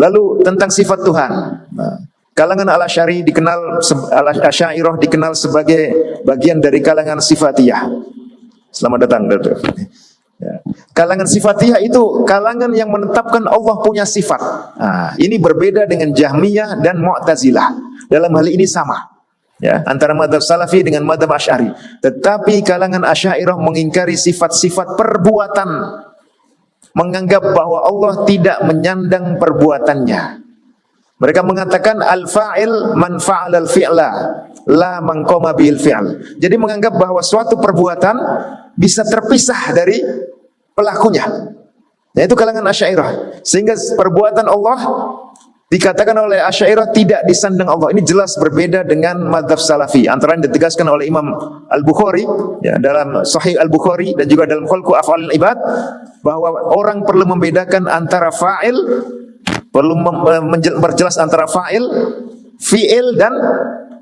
Lalu tentang sifat Tuhan. Nah, kalangan Al-Asy'ariyah dikenal sebagai bagian dari kalangan sifatiyah. Selamat datang, Dr. Ya. Kalangan sifatiyah itu kalangan yang menetapkan Allah punya sifat. Nah, ini berbeda dengan Jahmiyah dan Mu'tazilah. Dalam hal ini sama. Ya, antara mazhab Salafi dengan mazhab Asy'ari. Tetapi kalangan Asy'ariyah mengingkari sifat-sifat perbuatan. Menganggap bahwa Allah tidak menyandang perbuatannya. Mereka mengatakan al-fa'il man fa'ala al-fi'la la man qama bil fi'l. Jadi menganggap bahwa suatu perbuatan bisa terpisah dari pelakunya. Nah, itu kalangan Asy'ariyah. Sehingga perbuatan Allah dikatakan oleh Asy'ariyah tidak disandang Allah. Ini jelas berbeda dengan mazhab Salafi. Antara yang ditegaskan oleh Imam Al-Bukhari ya, dalam Sahih Al-Bukhari dan juga dalam Khalqu Af'alil Ibad, bahwa orang perlu membedakan antara fa'il, perlu memperjelas antara fa'il, fi'il dan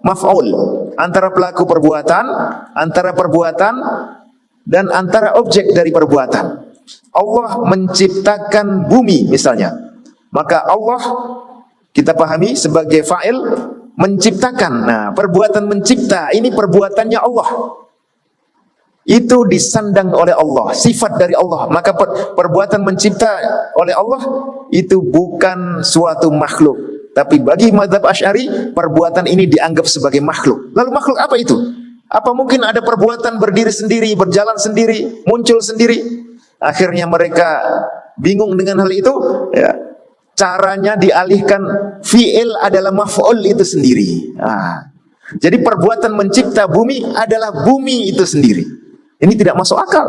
maf'ul, antara pelaku perbuatan, antara perbuatan dan antara objek dari perbuatan. Allah menciptakan bumi misalnya, maka Allah kita pahami sebagai fa'il menciptakan. Nah, perbuatan mencipta ini perbuatannya Allah. Itu disandang oleh Allah, sifat dari Allah. Maka perbuatan mencipta oleh Allah itu bukan suatu makhluk. Tapi bagi mazhab Asy'ari, perbuatan ini dianggap sebagai makhluk. Lalu makhluk apa itu? Apa mungkin ada perbuatan berdiri sendiri, berjalan sendiri, muncul sendiri? Akhirnya mereka bingung dengan hal itu. Ya. Caranya dialihkan fi'il adalah maf'ul itu sendiri. Nah, jadi perbuatan mencipta bumi adalah bumi itu sendiri. Ini tidak masuk akal.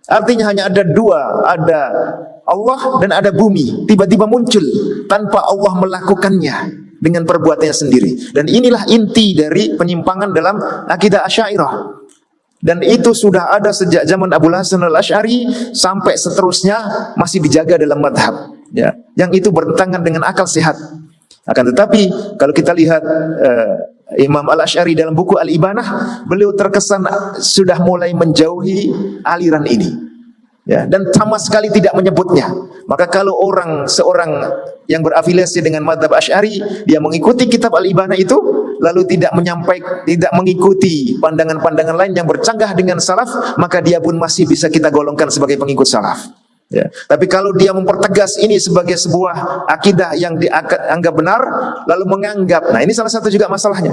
Artinya hanya ada dua, ada Allah dan ada bumi. Tiba-tiba muncul tanpa Allah melakukannya dengan perbuatannya sendiri. Dan inilah inti dari penyimpangan dalam akidah Asy'ariyah. Dan itu sudah ada sejak zaman Abul Hasan Al-Asy'ari sampai seterusnya masih dijaga dalam madhab. Ya, yang itu bertentangan dengan akal sehat. Akan tetapi kalau kita lihat Imam Al-Asy'ari dalam buku Al-Ibanah, beliau terkesan sudah mulai menjauhi aliran ini. Ya, dan sama sekali tidak menyebutnya. Maka kalau seorang yang berafiliasi dengan mazhab Asy'ari, dia mengikuti kitab Al-Ibanah itu, lalu tidak mengikuti pandangan-pandangan lain yang bercanggah dengan salaf, maka dia pun masih bisa kita golongkan sebagai pengikut salaf. Ya. Tapi kalau dia mempertegas ini sebagai sebuah akidah yang dianggap benar, lalu menganggap, nah ini salah satu juga masalahnya.